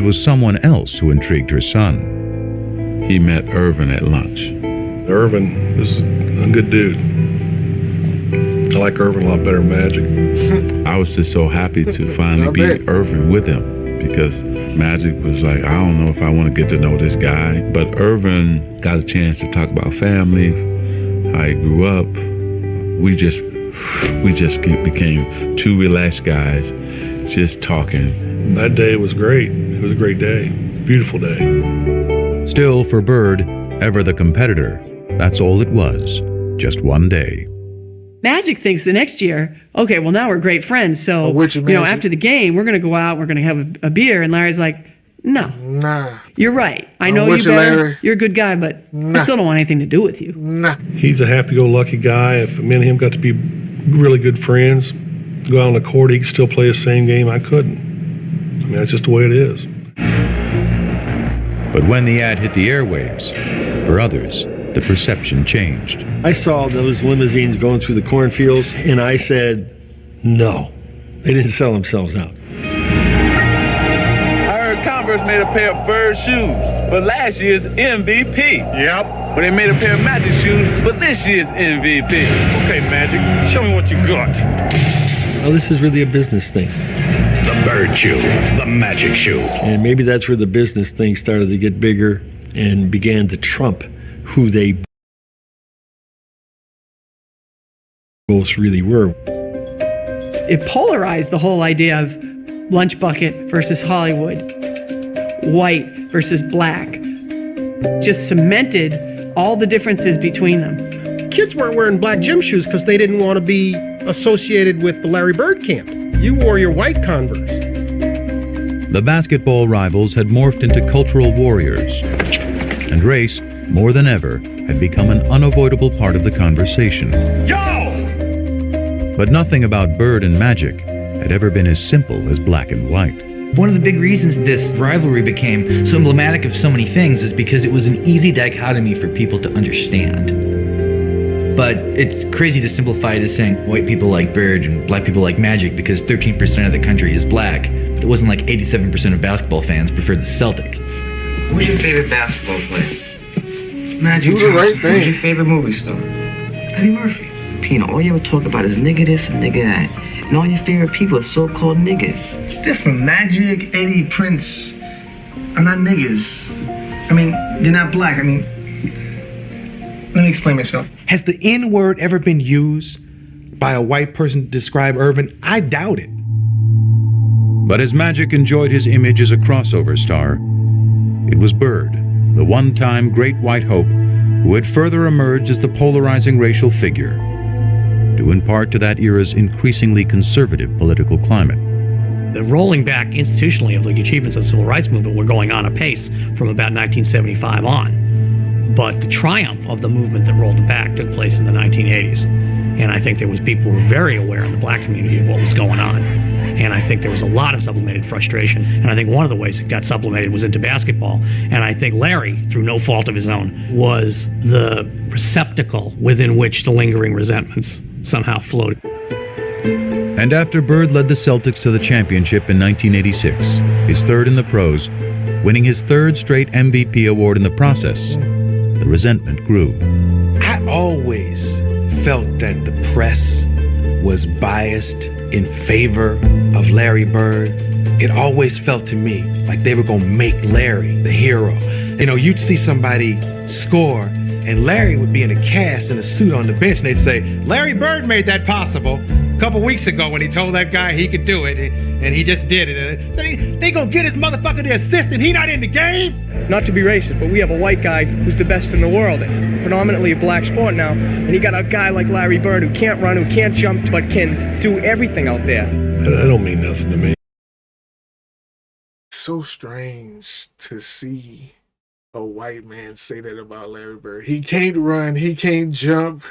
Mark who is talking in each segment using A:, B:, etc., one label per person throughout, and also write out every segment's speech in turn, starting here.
A: was someone else who intrigued her son.
B: He met Irvin at lunch.
C: Irvin is a good dude. I like Irvin a lot better than Magic.
B: I was just so happy to finally be Irvin with him, because Magic was like, I don't know if I want to get to know this guy. But Irvin got a chance to talk about family, how he grew up. We just became two relaxed guys, just talking.
C: That day was great. It was a great day. Beautiful day.
A: Still, for Bird, ever the competitor, that's all it was. Just one day.
D: Magic thinks the next year, okay, well, now we're great friends. So, after the game, we're going to go out, we're going to have a beer. And Larry's like, no.
E: Nah.
D: You're right. I know you better. Larry. You're a good guy, but I still don't want anything to do with you.
E: Nah.
C: He's a happy-go-lucky guy. If me and him got to be really good friends, go out on the court, he could still play the same game. I couldn't. I mean, that's just the way it is.
A: But when the ad hit the airwaves, for others, the perception changed.
F: I saw those limousines going through the cornfields, and I said, no. They didn't sell themselves out.
G: I heard Converse made a pair of Bird shoes for last year's MVP.
H: Yep.
G: But they made a pair of Magic shoes for this year's MVP.
H: Okay, Magic, show me what you got.
F: Well, this is really a business thing.
H: The Bird shoe, the Magic shoe.
F: And maybe that's where the business thing started to get bigger and began to trump who they both really were.
D: It polarized the whole idea of lunch bucket versus Hollywood, white versus black. Just cemented all the differences between them.
I: Kids weren't wearing black gym shoes because they didn't want to be associated with the Larry Bird camp. You wore your white Converse.
A: The basketball rivals had morphed into cultural warriors, and race, more than ever, had become an unavoidable part of the conversation. But nothing about Bird and Magic had ever been as simple as black and white.
J: One of the big reasons this rivalry became so emblematic of so many things is because it was an easy dichotomy for people to understand. But it's crazy to simplify it as saying white people like Bird and black people like Magic because 13% of the country is black, but it wasn't like 87% of basketball fans preferred the Celtics.
K: Who's your favorite basketball player? Magic Johnson. Who's your favorite movie star? Eddie Murphy. Pino, all you ever talk about is nigga this and nigga that. And all your favorite people are so-called niggas. It's different. Magic, Eddie, Prince are not niggas. I mean, they're not black. I mean, let me explain myself.
L: Has the N-word ever been used by a white person to describe Irvin? I doubt it.
A: But as Magic enjoyed his image as a crossover star, it was Bird, the one-time great white hope, who had further emerged as the polarizing racial figure, due in part to that era's increasingly conservative political climate.
M: The rolling back institutionally of the achievements of the civil rights movement were going on apace from about 1975 on. But the triumph of the movement that rolled it back took place in the 1980s. And I think there was people who were very aware in the black community of what was going on. And I think there was a lot of sublimated frustration. And I think one of the ways it got sublimated was into basketball. And I think Larry, through no fault of his own, was the receptacle within which the lingering resentments somehow floated.
A: And after Bird led the Celtics to the championship in 1986, his third in the pros, winning his third straight MVP award in the process, the resentment grew.
L: I always felt that the press was biased in favor of Larry Bird. It always felt to me like they were going to make Larry the hero. You know, you'd see somebody score and Larry would be in a cast in a suit on the bench and they'd say, Larry Bird made that possible a couple weeks ago when he told that guy he could do it, and he just did it. They gonna get his motherfucker the assist and he not in the game?
N: Not to be racist, but we have a white guy who's the best in the world. It's predominantly a black sport now, and you got a guy like Larry Bird who can't run, who can't jump, but can do everything out there.
C: That don't mean nothing to me.
E: So strange to see a white man say that about Larry Bird. He can't run, he can't jump.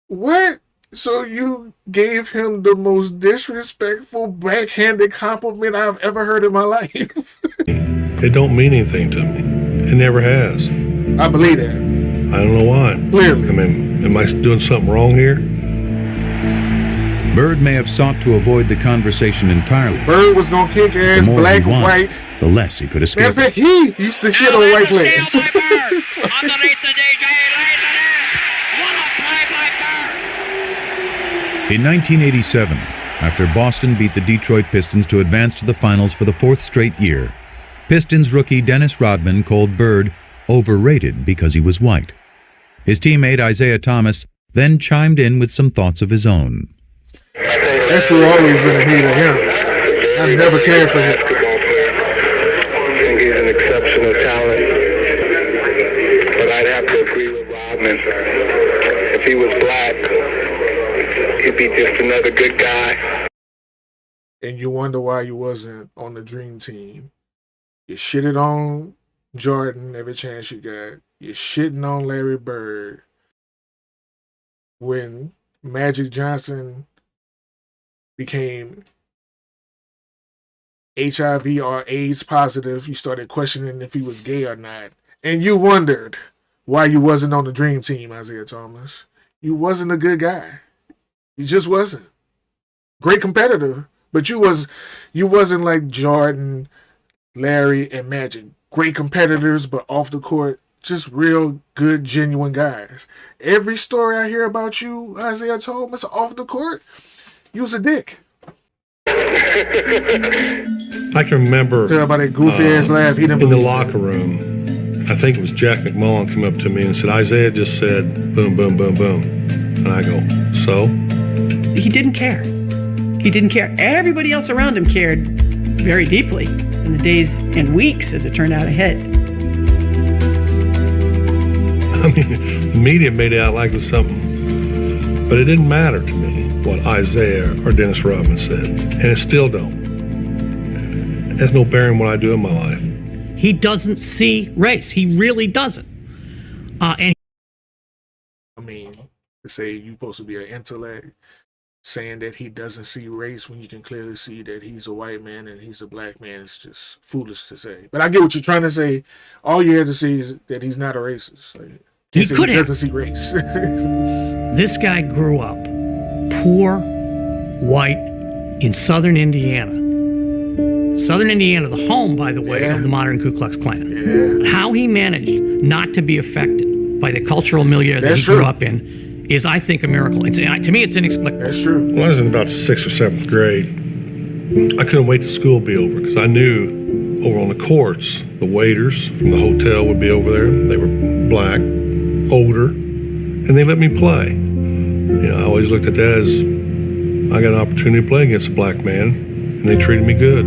E: What? So you gave him the most disrespectful, backhanded compliment I've ever heard in my life.
C: It don't mean anything to me. It never has.
E: I believe that.
C: I don't know why.
E: Clearly.
C: I mean, am I doing something wrong here?
A: Bird may have sought to avoid the conversation entirely.
E: Bird was gonna kick ass,
A: The more
E: black
A: he
E: and
A: wanted,
E: white.
A: the less he could escape.
E: Matter of fact, he used to shit on white players.
A: In 1987, after Boston beat the Detroit Pistons to advance to the finals for the fourth straight year, Pistons rookie Dennis Rodman called Bird overrated because he was white. His teammate Isaiah Thomas then chimed in with some thoughts of his own.
E: After always been a hater of him. I never cared for him.
O: I think he's an exceptional talent. But I'd have to agree with Rodman. If he was black, he'd be just another good guy.
E: And you wonder why you wasn't on the Dream Team. You shitted on Jordan every chance you got. You're shitting on Larry Bird. When Magic Johnson became HIV or AIDS positive, you started questioning if he was gay or not. And you wondered why you wasn't on the Dream Team, Isaiah Thomas. You wasn't a good guy. You just wasn't. Great competitor, but you wasn't like Jordan, Larry, and Magic. Great competitors, but off the court, just real good, genuine guys. Every story I hear about you, Isaiah Thomas, off the court, you was a dick.
C: I can remember
E: Tell about that goofy ass laugh. He didn't
C: in the
E: believe
C: locker room. I think it was Jack McMullen came up to me and said, Isaiah just said boom, boom, boom, boom. And I go, so?
D: He didn't care. He didn't care. Everybody else around him cared very deeply in the days and weeks, as it turned out, ahead.
C: I mean, the media made it out like it was something. But it didn't matter to me what Isaiah or Dennis Rodman said. And it still don't. It has no bearing what I do in my life.
M: He doesn't see race. He really doesn't. And
E: I mean, to say you're supposed to be an intellect, saying that he doesn't see race when you can clearly see that he's a white man and he's a black man is just foolish to say. But I get what you're trying to say. All you have to see is that he's not a racist. Like,
M: He could have.
E: doesn't see race.
M: This guy grew up poor, white, in southern Indiana. Southern Indiana, the home, by the way, of the modern Ku Klux Klan.
E: Yeah.
M: How he managed not to be affected by the cultural milieu that he grew up in is, I think, a miracle. To me, it's inexplicable.
E: That's true.
C: When I was in about 6th or 7th grade, I couldn't wait till school to be over because I knew over on the courts, the waiters from the hotel would be over there. They were black, older, and they let me play. You know, I always looked at that as I got an opportunity to play against a black man, and they treated me good.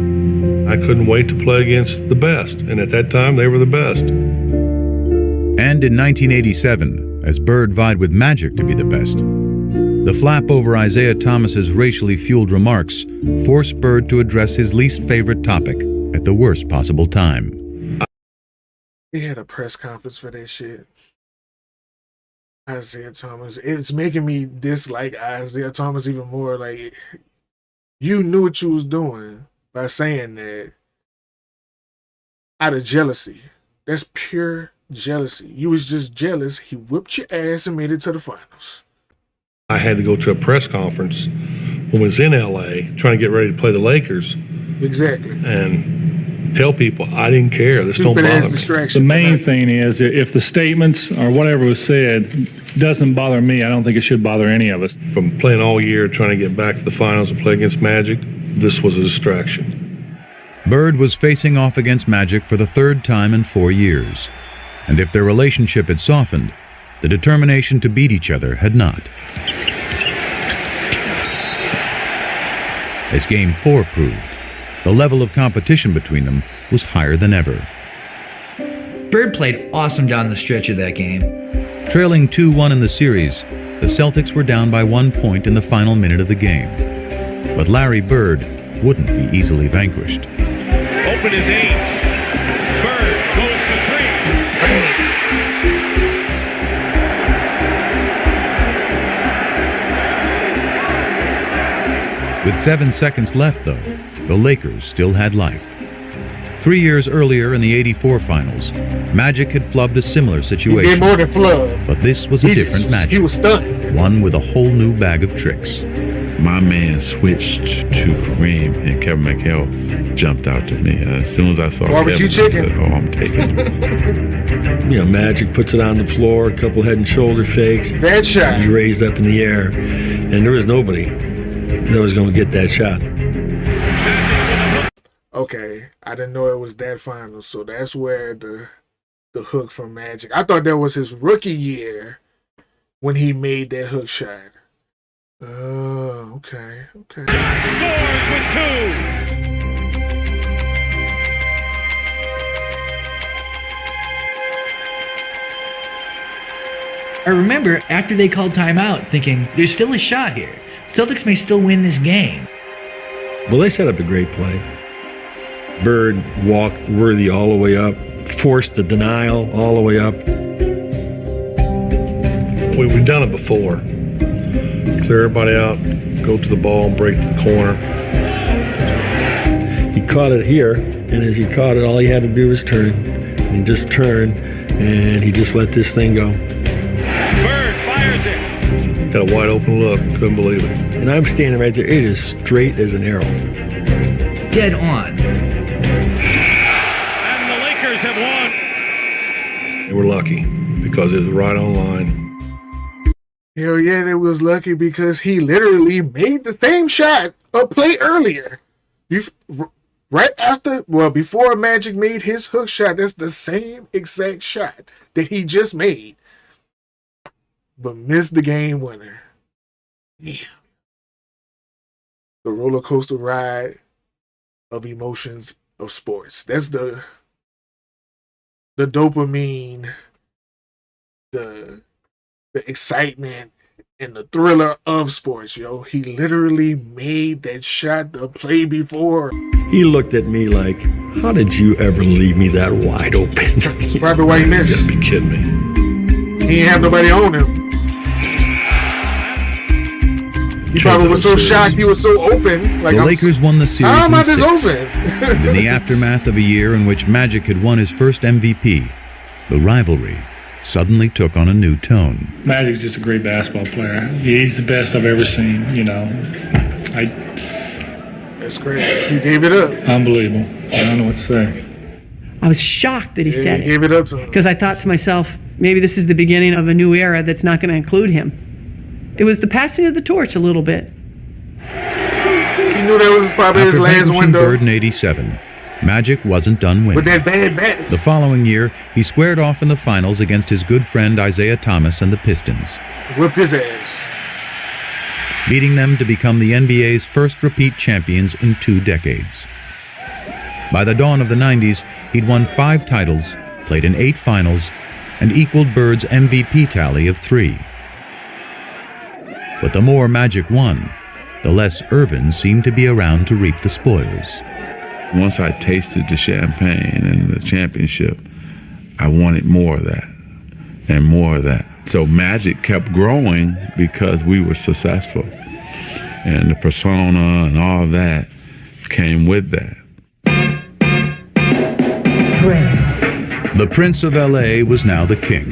C: I couldn't wait to play against the best, and at that time, they were the best.
A: And in 1987, as Bird vied with Magic to be the best, the flap over Isaiah Thomas's racially fueled remarks forced Bird to address his least favorite topic at the worst possible time.
E: He had a press conference for that shit. Isaiah Thomas. It's making me dislike Isaiah Thomas even more. Like, you knew what you was doing by saying that out of jealousy. That's pure jealousy. You was just jealous. He whipped your ass and made it to the finals.
C: I had to go to a press conference when I was in LA trying to get ready to play the Lakers.
E: Exactly.
C: And tell people I didn't care. This don't bother me.
P: The main thing is if the statements or whatever was said doesn't bother me, I don't think it should bother any of us.
C: From playing all year, trying to get back to the finals and play against Magic, this was a distraction.
A: Bird was facing off against Magic for the third time in 4 years. And if their relationship had softened, the determination to beat each other had not. As Game 4 proved, the level of competition between them was higher than ever.
J: Bird played awesome down the stretch of that game.
A: Trailing 2-1 in the series, the Celtics were down by 1 point in the final minute of the game. But Larry Bird wouldn't be easily vanquished.
H: Open his aim. Bird goes for three.
A: With 7 seconds left, though, the Lakers still had life. 3 years earlier in the '84 finals, Magic had flubbed a similar situation.
E: He did more than flub.
A: But this was a different Magic.
E: He was stunned.
A: One with a whole new bag of tricks.
B: my man switched to Kareem, and Kevin McHale jumped out to me. As soon as I saw
E: Barbecue
B: Kevin,
E: chicken.
B: I said, I'm taking it.
F: You know, Magic puts it on the floor, a couple head and shoulder fakes.
E: That shot.
F: He raised up in the air, and there was nobody that was going to get that shot.
E: Okay, I didn't know it was that final, so that's where the hook from Magic. I thought that was his rookie year when he made that hook shot. Oh, okay.
H: Scores with 2.
J: I remember after they called timeout thinking, there's still a shot here. Celtics may still win this game.
F: Well, they set up a great play. Bird walked Worthy all the way up, forced the denial all the way up.
C: We've done it before. Clear everybody out, go to the ball, break to the corner.
F: He caught it here, and as he caught it, all he had to do was turn. And he just turned, and he just let this thing go.
H: Bird fires it.
C: Got a wide open look, couldn't believe it.
F: And I'm standing right there. It is straight as an arrow.
J: Dead on.
H: And the Lakers have won.
C: They were lucky because it was right on line.
E: Hell yeah, they was lucky because he literally made the same shot a play earlier. Right after, before Magic made his hook shot, that's the same exact shot that he just made, but missed the game winner. Yeah. The roller coaster ride of emotions of sports. That's the dopamine, the excitement, and the thriller of sports, yo. He literally made that shot the play before.
F: He looked at me like, how did you ever leave me that wide open?
E: That's probably why he missed.
C: You gotta be kidding me.
E: He ain't have nobody on him. He probably was so shocked he was so open. Like,
A: the Lakers won the series
E: how am I
A: in 6.
E: this open?
A: And in the aftermath of a year in which Magic had won his first MVP, the rivalry suddenly took on a new tone.
P: Magic's just a great basketball player. He's the best I've ever seen, you know.
E: That's great. He gave it up.
P: Unbelievable. I don't know what to say.
D: I was shocked that he said
E: he
D: it.
E: gave it up to him.
D: Because I thought to myself, maybe this is the beginning of a new era that's not going to include him. It was the passing of the torch a little bit.
E: He knew that was probably his
A: After
E: last
A: vanquishing
E: window.
A: Bird in 87, Magic wasn't done winning.
E: With that bad bat.
A: The following year, he squared off in the finals against his good friend Isaiah Thomas and the Pistons,
E: Whipped his ass.
A: beating them to become the NBA's first repeat champions in 2 decades. By the dawn of the 90s, he'd won 5 titles, played in 8 finals, and equaled Bird's MVP tally of 3. But the more Magic won, the less Irvin seemed to be around to reap the spoils.
B: Once I tasted the champagne and the championship, I wanted more of that and more of that. So Magic kept growing because we were successful. And the persona and all of that came with that.
A: The Prince of L.A. was now the king.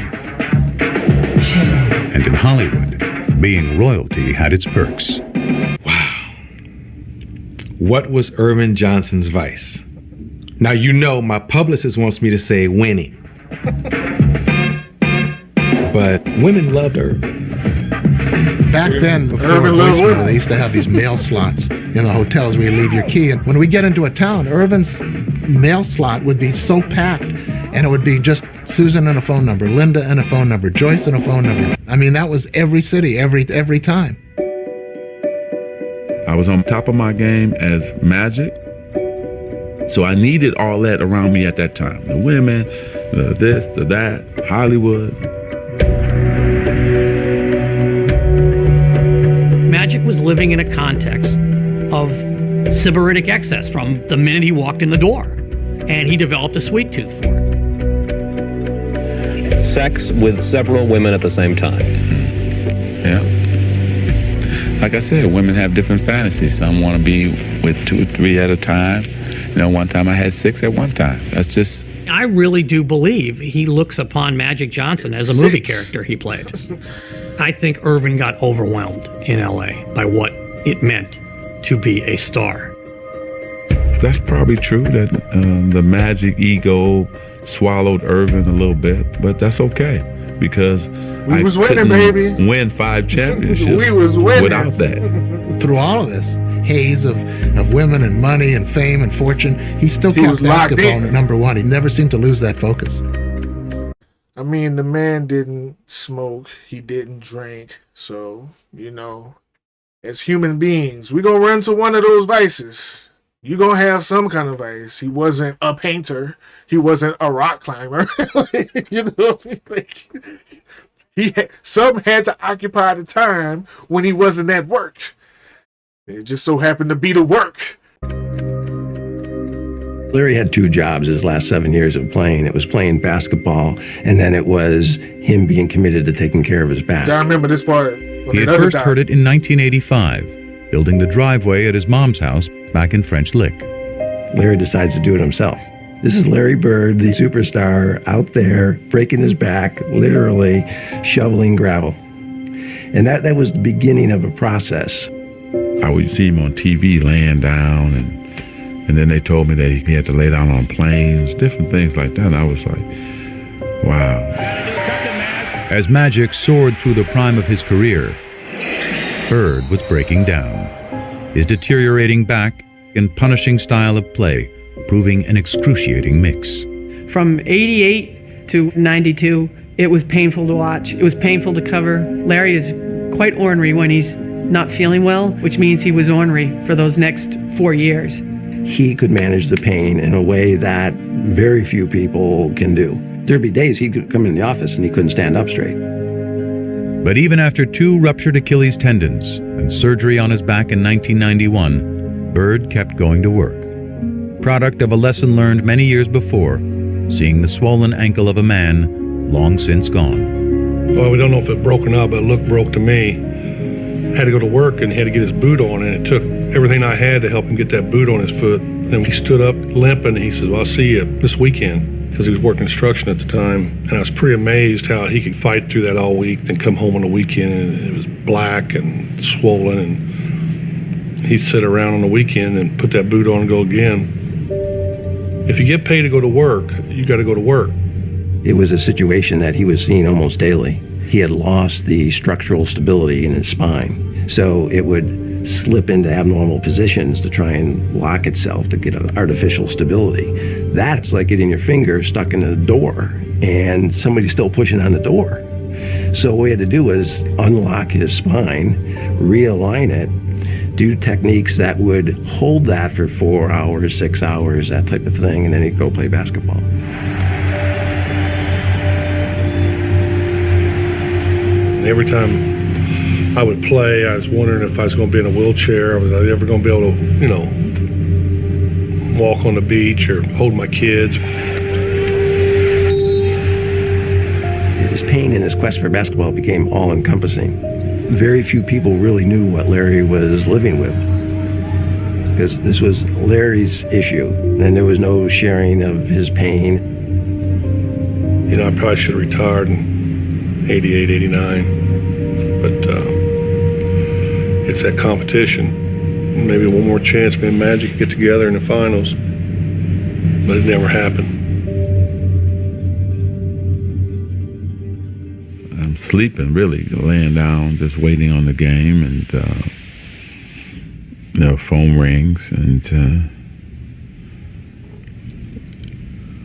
A: And in Hollywood, being royalty had its perks.
L: What was Irvin Johnson's vice? Now, you know, my publicist wants me to say winning. But women loved Irvin.
Q: Back then, before voicemail, they used to have these mail slots in the hotels where you leave your key. And when we get into a town, Irvin's mail slot would be so packed, and it would be just Susan and a phone number, Linda and a phone number, Joyce and a phone number. I mean, that was every city, every time.
B: I was on top of my game as Magic, so I needed all that around me at that time. The women, the this, the that, Hollywood.
M: Magic was living in a context of sybaritic excess from the minute he walked in the door, and he developed a sweet tooth for it.
R: Sex with several women at the same time.
B: Yeah. Like I said, women have different fantasies. Some want to be with 2 or 3 at a time. You know, one time I had 6 at one time. That's just...
M: I really do believe he looks upon Magic Johnson as a movie character he played. I think Irvin got overwhelmed in L.A. by what it meant to be a star.
B: That's probably true that the Magic ego swallowed Irvin a little bit, but that's okay because
E: we was
B: couldn't
E: winning, baby.
B: Win 5 championships
E: we was winning
B: without that.
Q: Through all of this haze of women and money and fame and fortune, he still kept basketball at number one. He never seemed to lose that focus.
E: I mean, the man didn't smoke, he didn't drink, so, you know, as human beings, we gonna run to one of those vices. You gonna have some kind of vice. He wasn't a painter. He wasn't a rock climber. You know what I mean? Like, some had to occupy the time when he wasn't at work. It just so happened to be the work.
S: Larry had 2 jobs his last 7 years of playing. It was playing basketball, and then it was him being committed to taking care of his back.
E: I remember this part.
A: He had first heard it in 1985, building the driveway at his mom's house back in French Lick.
S: Larry decides to do it himself. This is Larry Bird, the superstar, out there breaking his back, literally shoveling gravel. And that was the beginning of a process.
B: I would see him on TV laying down, and then they told me that he had to lay down on planes, different things like that. And I was like, wow.
A: As Magic soared through the prime of his career, Bird was breaking down. His deteriorating back and punishing style of play proving an excruciating mix.
D: From 88 to 92, it was painful to watch. It was painful to cover. Larry is quite ornery when he's not feeling well, which means he was ornery for those next 4 years.
S: He could manage the pain in a way that very few people can do. There'd be days he could come in the office and he couldn't stand up straight.
A: But even after 2 ruptured Achilles tendons and surgery on his back in 1991, Bird kept going to work. Product of a lesson learned many years before, seeing the swollen ankle of a man long since gone.
C: Well, we don't know if it broke or not, but it looked broke to me. Had to go to work and he had to get his boot on, and it took everything I had to help him get that boot on his foot. And he stood up limping, and he says, well, I'll see you this weekend, because he was working construction at the time. And I was pretty amazed how he could fight through that all week, then come home on the weekend, and it was black and swollen, and he'd sit around on the weekend and put that boot on and go again. If you get paid to go to work, you got to go to work.
S: It was a situation that he was seeing almost daily. He had lost the structural stability in his spine, so it would slip into abnormal positions to try and lock itself to get an artificial stability. That's like getting your finger stuck in a door and somebody's still pushing on the door. So what we had to do was unlock his spine, realign it, do techniques that would hold that for 4 hours, 6 hours, that type of thing, and then he'd go play basketball.
C: Every time I would play, I was wondering if I was going to be in a wheelchair, or was I ever going to be able to, walk on the beach or hold my kids.
S: His pain and his quest for basketball became all-encompassing. Very few people really knew what Larry was living with, because this was Larry's issue, and there was no sharing of his pain.
C: I probably should have retired in 88, 89, but it's that competition. Maybe one more chance, me and Magic get together in the finals, but it never happened.
B: I'm sleeping, really, laying down, just waiting on the game, and phone rings, and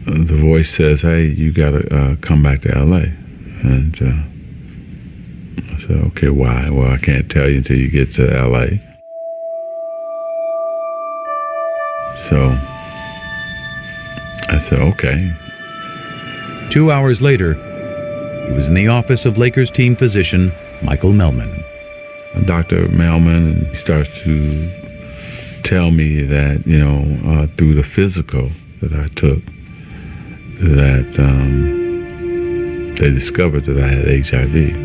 B: the voice says, "Hey, you gotta come back to LA." And I said, "Okay, why?" "Well, I can't tell you until you get to LA." So I said, "Okay."
A: 2 hours later, he was in the office of Lakers team physician Michael Melman.
B: Dr. Melman, he starts to tell me that, through the physical that I took, that they discovered that I had HIV.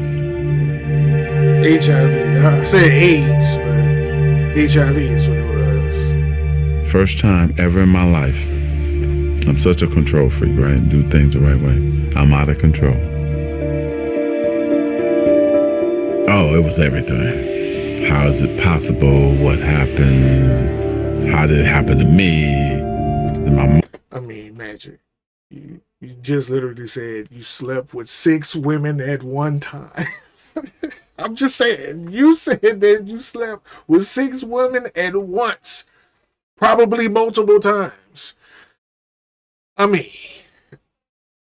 E: HIV. I said AIDS, but HIV is what it was.
B: First time ever in my life. I'm such a control freak, right? Do things the right way. I'm out of control. Oh, it was everything. how is it possible? What happened? How did it happen to me?
E: I mean, Magic, you just literally said you slept with 6 women at one time. I'm just saying, you said that you slept with 6 women at once, probably multiple times. I mean,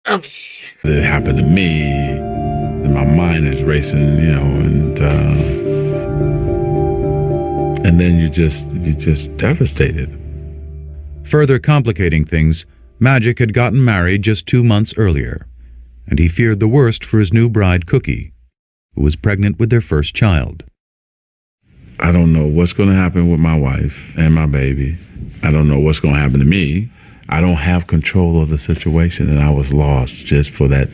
B: it happened to me, and my mind is racing, and then you're just devastated.
A: Further complicating things, Magic had gotten married just 2 months earlier, and he feared the worst for his new bride, Cookie, who was pregnant with their first child.
B: I don't know what's going to happen with my wife and my baby. I don't know what's going to happen to me. I don't have control of the situation, and I was lost just for that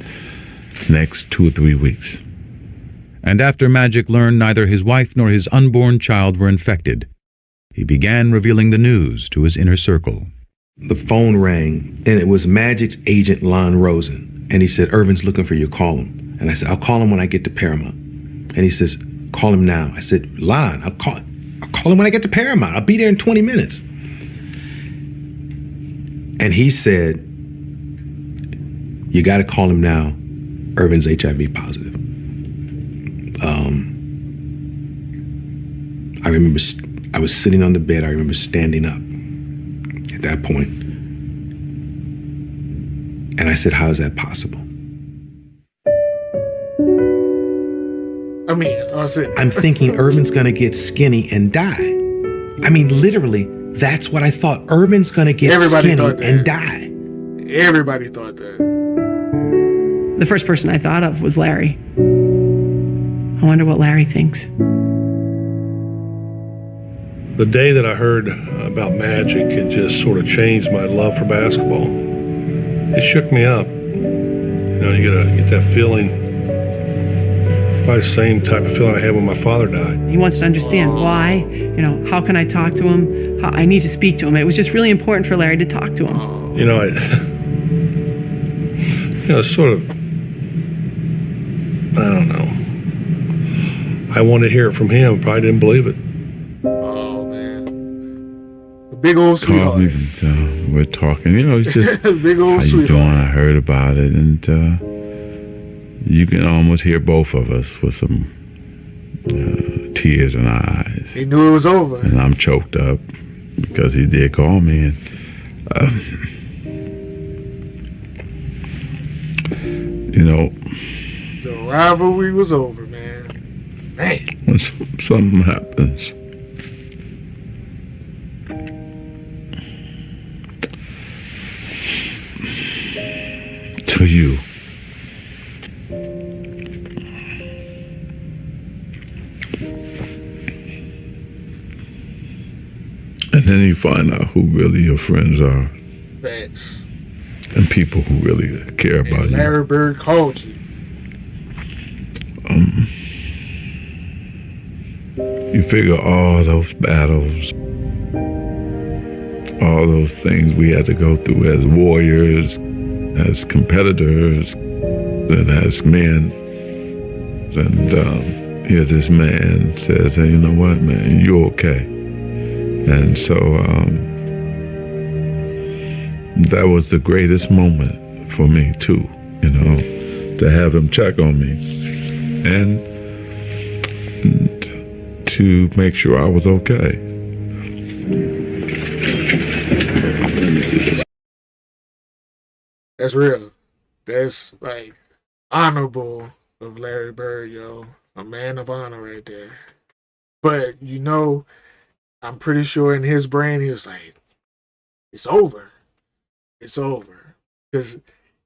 B: next 2 or 3 weeks.
A: And after Magic learned neither his wife nor his unborn child were infected, he began revealing the news to his inner circle.
L: The phone rang, and it was Magic's agent, Lon Rosen. And he said, Irvin's looking for you, call him. And I said, I'll call him when I get to Paramount. And he says, call him now. I said, Lon, I'll call him when I get to Paramount. I'll be there in 20 minutes. And he said, you got to call him now. Irvin's HIV positive. I remember I was sitting on the bed. I remember standing up at that point. And I said, how is that possible? I'm thinking Irvin's going to get skinny and die. I mean, literally, that's what I thought. Irvin's going to get skinny and die.
E: Everybody thought that.
D: The first person I thought of was Larry. I wonder what Larry thinks.
C: The day that I heard about Magic, it just sort of changed my love for basketball. It shook me up. You get that feeling, probably the same type of feeling I had when my father died.
D: He wants to understand why, how can I talk to him? I need to speak to him. It was just really important for Larry to talk to him.
C: It's sort of, I don't know. I wanted to hear it from him. Probably didn't believe it.
E: Oh, man. The big old sweetheart.
B: Called me and we're talking, just
E: big old
B: how you doing? I heard about it. And you can almost hear both of us with some tears in our eyes.
E: He knew it was over.
B: And I'm choked up because he did call me. And,
E: the rivalry was over, man.
B: When something happens, to you, and then you find out who really your friends are.
E: Facts.
B: And people who really care about you.
E: Larry Bird called you.
B: You figure all those battles, all those things we had to go through as warriors, as competitors, and as men. And here this man says, hey, you know what, man, you're okay. And so that was the greatest moment for me too, to have him check on me and to make sure I was okay.
E: That's real. That's like honorable of Larry Bird, yo. A man of honor right there. But I'm pretty sure in his brain he was like, it's over. It's over. Because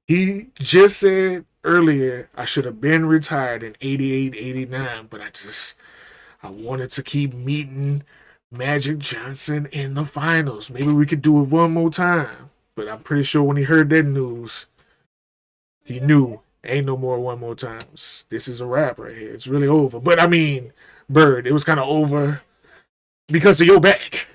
E: he just said earlier I should have been retired in 88, 89, but I wanted to keep meeting Magic Johnson in the finals. Maybe we could do it one more time. But I'm pretty sure when he heard that news, he knew ain't no more one more times. This is a wrap right here. It's really over. But I mean, Bird, it was kind of over because of your back.